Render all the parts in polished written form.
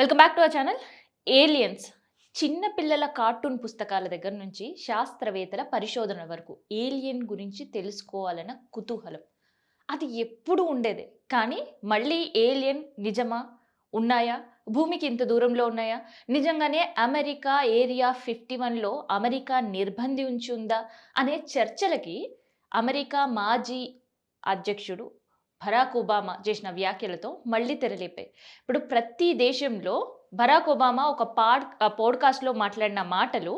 Welcome back to our channel. Aliens చిన్న పిల్లల cartoon పుస్తకాల దగ్గర నుంచి శాస్త్రవేత్తల పరిశోధన వరకు ఏలియన్ గురించి తెలుసుకోవాలన్న కుతూహలం అది ఎప్పుడు ఉండేదే. కానీ మళ్ళీ ఏలియన్ నిజమా? ఉన్నాయా? భూమికి ఇంత దూరంలో ఉన్నాయా? నిజంగానే అమెరికా ఏరియా 51లో అమెరికా నిర్బంధించి ఉందా? అనే చర్చలకి అమెరికా మాజీ అధ్యక్షుడు బరాక్ ఒబామా చేసిన వ్యాఖ్యలతో మళ్ళీ తెరలేపాయి. ఇప్పుడు ప్రతి దేశంలో బరాక్ ఒబామా ఒక పోడ్‌కాస్ట్‌లో మాట్లాడిన మాటలు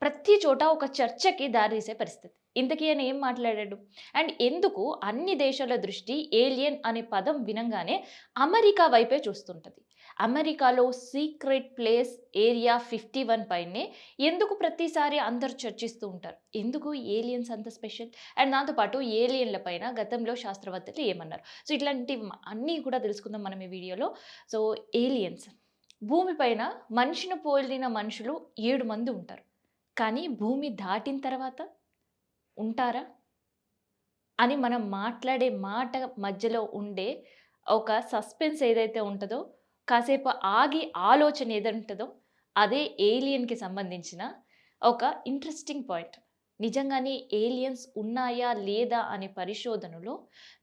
ప్రతి చోట ఒక చర్చకి దారితీసే పరిస్థితి. ఇంతకీ ఆయన ఏం మాట్లాడాడు? అండ్ ఎందుకు అన్ని దేశాల దృష్టి ఏలియన్ అనే పదం వినంగానే అమెరికా వైపే చూస్తుంటది? అమెరికాలో సీక్రెట్ ప్లేస్ ఏరియా 51 పైనే ఎందుకు ప్రతిసారి అందరూ చర్చిస్తూ ఉంటారు? ఎందుకు ఏలియన్స్ అంత స్పెషల్? అండ్ దాంతో పాటు ఏలియన్‌ల పైన గతంలో శాస్త్రవేత్తలు ఏమన్నారు? సో, ఇట్లాంటివి అన్నీ కూడా తెలుసుకుందాం మనం ఈ వీడియోలో. సో, ఏలియన్స్ భూమి పైన మనిషిని పోలిన మనుషులు 7 మంది ఉంటారు. కానీ భూమి దాటిన తర్వాత ఉంటారా? అని మనం మాట్లాడే మాట మధ్యలో ఉండే ఒక సస్పెన్స్ ఏదైతే ఉంటదో, కాసేపు ఆగి ఆలోచన ఏదుంటదో, అదే ఏలియన్‌కి సంబంధించిన ఒక ఇంట్రెస్టింగ్ పాయింట్. నిజంగానే ఏలియన్స్ ఉన్నాయా? లేదా? అనే పరిశోధనలు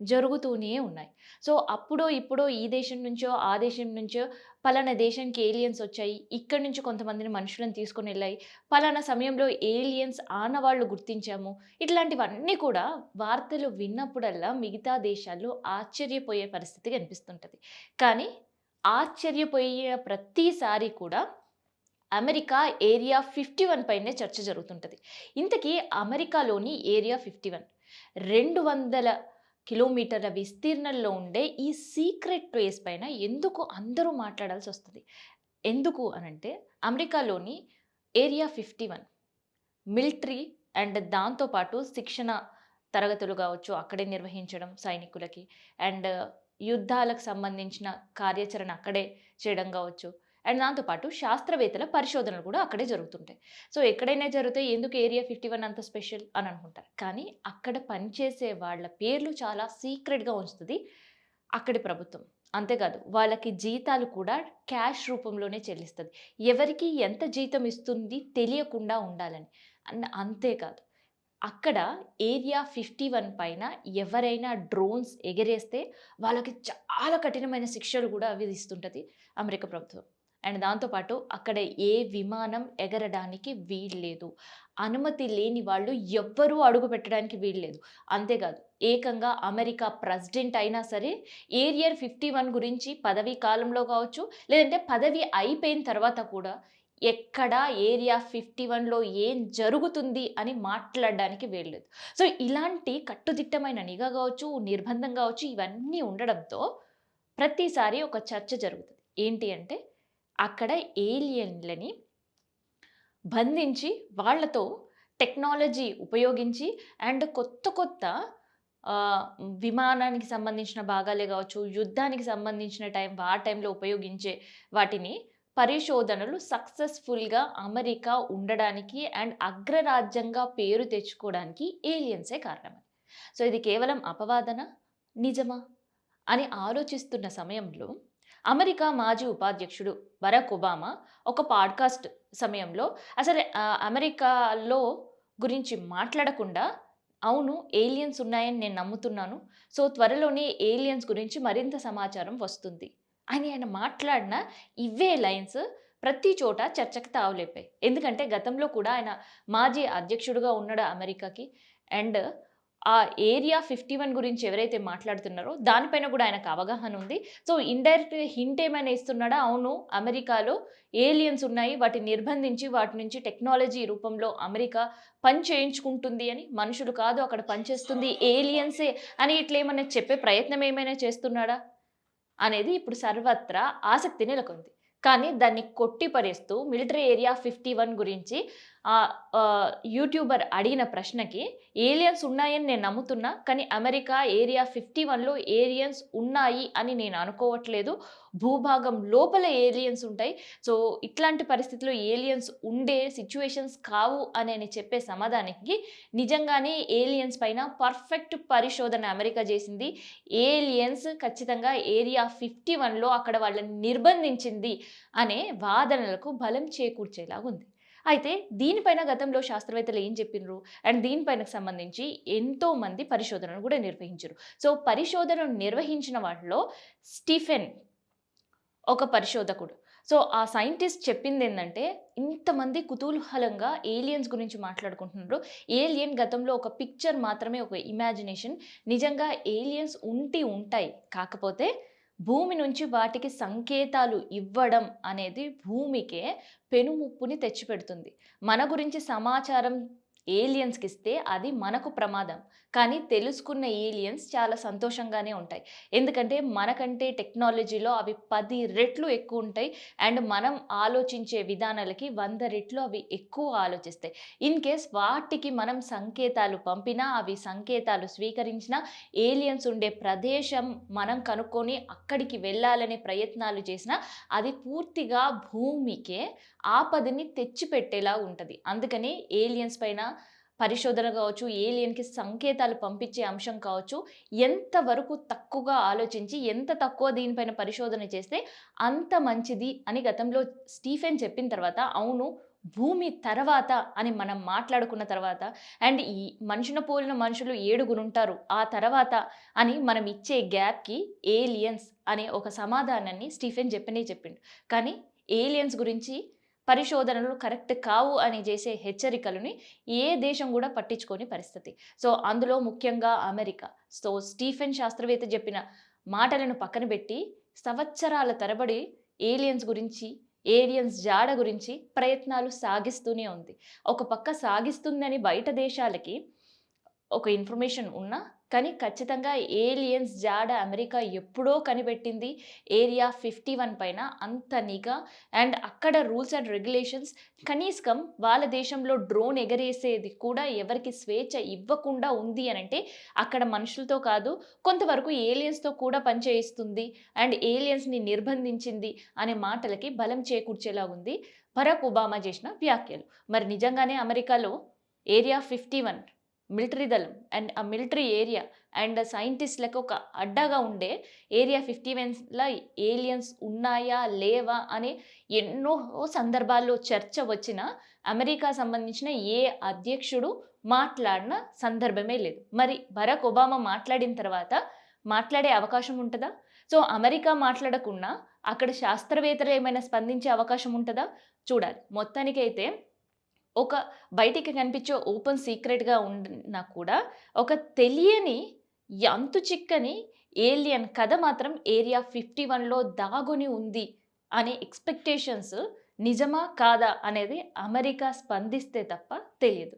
జరుగుతూనే ఉన్నాయి. సో, అప్పుడో, ఇప్పుడో ఈ దేశం నుంచో, ఆ దేశం నుంచో పలానా దేశానికి ఏలియన్స్ వచ్చాయి. ఇక్కడి నుంచి కొంతమందిని మనుషులను తీసుకొనెళ్ళాయి. పలానా సమయంలో ఏలియన్స్ ఆనవాళ్లు గుర్తించాము. ఇట్లాంటివన్నీ కూడా వార్తలు విన్నప్పుడల్లా మిగతా దేశాల్లో ఆశ్చర్యపోయే పరిస్థితి కనిపిస్తుంటది. కానీ ఆశ్చర్యపోయే ప్రతిసారి కూడా అమెరికా ఏరియా 51 పైనే చర్చ జరుగుతుంటది. ఇంతకీ అమెరికాలోని ఏరియా 51 200 కిలోమీటర్ల విస్తీర్ణంలో ఉండే ఈ సీక్రెట్ ప్లేస్ పైన ఎందుకు అందరూ మాట్లాడాల్సొస్తది? ఎందుకు అనంటే అమెరికాలోని ఏరియా 51 మిలిటరీ అండ్ దాంతో పాటు శిక్షణ తరగతులు గావచ్చు, అక్కడే నిర్వహించడం సైనికులకి. అండ్ యుద్ధాలకు సంబంధించిన కార్యాచరణ అక్కడే చేయడం గావచ్చు. అండ్ దాంతో పాటు శాస్త్రవేత్తల పరిశోధనలు కూడా అక్కడే జరుగుతుంటాయి. సో, ఎక్కడైనా జరుగుతాయి ఎందుకు ఏరియా 51 అంత స్పెషల్ అని అనుకుంటారు. కానీ అక్కడ పనిచేసే వాళ్ళ పేర్లు చాలా సీక్రెట్‌గా ఉంచుతది అక్కడి ప్రభుత్వం. అంతేకాదు వాళ్ళకి జీతాలు కూడా క్యాష్ రూపంలోనే చెల్లిస్తది. ఎవరికి ఎంత జీతం ఇస్తుంది తెలియకుండా ఉండాలని. అండ్ అంతేకాదు అక్కడ ఏరియా 51 పైన ఎవరైనా డ్రోన్స్ ఎగరేస్తే వాళ్ళకి చాలా కఠినమైన శిక్షలు కూడా విధిస్తుంటది అమెరికా ప్రభుత్వం. అండ్ దాంతో పాటు అక్కడ ఏ విమానం ఎగరడానికి వీల్లేదు. అనుమతి లేని వాళ్ళు ఎవ్వరూ అడుగు పెట్టడానికి వీల్లేదు. అంతేకాదు ఏకంగా అమెరికా ప్రెసిడెంట్ అయినా సరే ఏరియా 51 గురించి పదవీ కాలంలో కావచ్చు, లేదంటే పదవి అయిపోయిన తర్వాత కూడా ఎక్కడ ఏరియా 51లో ఏం జరుగుతుంది అని మాట్లాడడానికి వీల్లేదు. సో, ఇలాంటి కట్టుదిట్టమైన నిఘా గావచ్చు, నిర్బంధం గావచ్చు ఇవన్నీ ఉండడంతో ప్రతిసారి ఒక చర్చ జరుగుతది. ఏంటి అంటే అక్కడ ఏలియన్‌లని బంధించి వాళ్ళతో టెక్నాలజీ ఉపయోగించి అండ్ కొత్త కొత్త ఆహ్, విమానానికి సంబంధించిన భాగాలే గావచ్చు, యుద్ధానికి సంబంధించిన ఆ టైంలో ఉపయోగించే వాటిని పరిశోధనలు సక్సెస్‌ఫుల్‌గా అమెరికా ఉండడానికి అండ్ అగ్రరాజ్యంగా పేరు తెచ్చుకోవడానికి ఏలియన్సే కారణమని. సో, ఇది కేవలం అపవాదనా? నిజమా? అని ఆలోచిస్తున్న సమయంలో అమెరికా మాజీ ఉపాధ్యక్షుడు బరాక్ ఒబామా ఒక పాడ్‌కాస్ట్ సమయంలో అసలు అమెరికాలో గురించి మాట్లాడకుండా, అవును ఏలియన్స్ ఉన్నాయని నేను నమ్ముతున్నాను. సో, త్వరలోనే ఏలియన్స్ గురించి మరింత సమాచారం వస్తుంది అని ఆయన మాట్లాడిన ఇవే లైన్స్ ప్రతి చోట చర్చకు తావులేపాయి. ఎందుకంటే గతంలో కూడా ఆయన మాజీ అధ్యక్షుడుగా ఉన్నాడు అమెరికాకి. అండ్ ఆ ఏరియా 51 గురించి ఎవరైతే మాట్లాడుతున్నారో దానిపైన కూడా ఆయనకు అవగాహన ఉంది. సో, ఇండైరెక్ట్‌గా హింట్ ఏమైనా ఇస్తున్నాడా? అవును అమెరికాలో ఏలియన్స్ ఉన్నాయి. వాటిని నిర్బంధించి వాటి నుంచి టెక్నాలజీ రూపంలో అమెరికా పని చేయించుకుంటుంది అని. మనుషులు కాదు అక్కడ పనిచేస్తుంది ఏలియన్సే అని ఇట్లేమన్నా చెప్పే ప్రయత్నం ఏమైనా చేస్తున్నాడా? అనేది ఇప్పుడు సర్వత్రా ఆసక్తి నెలకొంది. కానీ దాన్ని కొట్టిపడేస్తూ మిలిటరీ ఏరియా 51 గురించి యూట్యూబర్ అడిగిన ప్రశ్నకి ఏలియన్స్ ఉన్నాయని నేను నమ్ముతున్నా. కానీ అమెరికా ఏరియా 51లో ఏలియన్స్ ఉన్నాయి అని నేను అనుకోవట్లేదు. భూభాగం లోపల ఏలియన్స్ ఉంటాయి. సో, ఇట్లాంటి పరిస్థితిలో ఏలియన్స్ ఉండే సిట్యుయేషన్స్ కావు అని చెప్పే సమాధానానికి నిజంగానే ఏలియన్స్ పైన పర్ఫెక్ట్ పరిశోధన అమెరికా చేసింది. ఏలియన్స్ ఖచ్చితంగా ఏరియా 51లో అక్కడ వాళ్ళని నిర్బంధించింది అనే వాదనలకు బలం చేకూర్చేలాగుంది. అయితే దీనిపైన గతంలో శాస్త్రవేత్తలు ఏం చెప్పిన్రు? అండ్ దీనిపైనకు సంబంధించి ఎంతోమంది పరిశోధనలు కూడా నిర్వహించారు. సో, పరిశోధనను నిర్వహించిన వాటిలో స్టీఫెన్ ఒక పరిశోధకుడు. సో, ఆ సైంటిస్ట్ చెప్పిందేందంటే, ఇంతమంది కుతూహలంగా ఏలియన్స్ గురించి మాట్లాడుకుంటున్నారు. ఏలియన్ గతంలో ఒక పిక్చర్ మాత్రమే, ఒక ఇమాజినేషన్. నిజంగా ఏలియన్స్ ఉంటాయి. కాకపోతే భూమి నుంచి వాటికి సంకేతాలు ఇవ్వడం అనేది భూమికే పెనుముప్పుని తెచ్చిపెడుతుంది. మన గురించి సమాచారం ఏలియన్స్‌కిస్తే అది మనకు ప్రమాదం. కానీ తెలుసుకున్న ఏలియన్స్ చాలా సంతోషంగానే ఉంటాయి. ఎందుకంటే మనకంటే టెక్నాలజీలో అవి 10 రెట్లు ఎక్కువుంటాయి. అండ్ మనం ఆలోచించే విధానాలకి 100 రెట్లు అవి ఎక్కువ ఆలోచిస్తాయి. ఇన్ కేస్ వాటికి మనం సంకేతాలు పంపినా, అవి సంకేతాలు స్వీకరించినా, ఏలియన్స్ ఉండే ప్రదేశం మనం కనుక్కొని అక్కడికి వెళ్ళాలనే ప్రయత్నాలు చేసినా, అది పూర్తిగా భూమికే ఆపదని తెచ్చిపెట్టేలా ఉంటది. అందుకని ఏలియన్స్ పైన పరిశోధన కావచ్చు, ఏలియన్‌కి సంకేతాలు పంపించే అంశం కావచ్చు, ఎంతవరకు తక్కువగా ఆలోచించి, ఎంత తక్కువ దీనిపైన పరిశోధన చేస్తే అంత మంచిది అని గతంలో స్టీఫెన్ చెప్పిన తర్వాత, అవును భూమి తర్వాత అని మనం మాట్లాడుకున్న తర్వాత, అండ్ ఈ మనిషిని పోలిన మనుషులు 7 ఉంటారు. ఆ తర్వాత అని మనం ఇచ్చే గ్యాప్‌కి ఏలియన్స్ అనే ఒక సమాధానాన్ని స్టీఫెన్ చెప్పనే చెప్పిండు. కానీ ఏలియన్స్ గురించి పరిశోధనలు కరెక్ట్ కావు అని చేసే హెచ్చరికలని ఏ దేశం కూడా పట్టించుకోని పరిస్థితి. సో, అందులో ముఖ్యంగా అమెరికా. సో, స్టీఫెన్ శాస్త్రవేత్త చెప్పిన మాటలను పక్కన పెట్టి సంవత్సరాల తరబడి ఏలియన్స్ గురించి, ఏలియన్స్ జాడ గురించి ప్రయత్నాలు సాగిస్తూనే ఉంది. ఒక పక్క సాగిస్తుందని బయట దేశాలకి ఒక ఇన్ఫర్మేషన్ ఉన్నా, కానీ ఖచ్చితంగా ఏలియన్స్ జాడ అమెరికా ఎప్పుడో కనిపెట్టింది. ఏరియా 51 పైన అంత నిఘా అండ్ అక్కడ రూల్స్ అండ్ రెగ్యులేషన్స్ కనీసం వాళ్ళ దేశంలో డ్రోన్ ఎగరేసేది కూడా ఎవరికీ స్వేచ్ఛ ఇవ్వకుండా ఉంది అనంటే, అక్కడ మనుషులతో కాదు కొంతవరకు ఏలియన్స్‌తో కూడా పని చేయిస్తుంది. అండ్ ఏలియన్స్‌ని నిర్బంధించింది అనే మాటలకి బలం చేకూర్చేలా ఉంది బరాక్ ఒబామా చేసిన వ్యాఖ్యలు. మరి నిజంగానే అమెరికాలో ఏరియా 51 మిలిటరీ దళం అండ్ ఆ మిలిటరీ ఏరియా అండ్ సైంటిస్ట్‌లకి ఒక అడ్డాగా ఉండే ఏరియా 51ల ఏలియన్స్ ఉన్నాయా? లేవా? అని ఎన్నో సందర్భాల్లో చర్చ వచ్చినా అమెరికా సంబంధించిన ఏ అధ్యక్షుడు మాట్లాడిన సందర్భమే లేదు. మరి బరాక్ ఒబామా మాట్లాడిన తర్వాత మాట్లాడే అవకాశం ఉంటదా? సో, అమెరికా మాట్లాడకున్నా అక్కడ శాస్త్రవేత్తలు ఏమైనా స్పందించే అవకాశం ఉంటదా? చూడాలి. మొత్తానికైతే ఒక బయటికి కనిపించే ఓపెన్ సీక్రెట్‌గా ఉన్నా కూడా, ఒక తెలియని అంతు చిక్కని ఏలియన్ కథ మాత్రం ఏరియా 51లో దాగుని ఉంది అనే ఎక్స్‌పెక్టేషన్స్ నిజమా? కాదా? అనేది అమెరికా స్పందిస్తే తప్ప తెలియదు.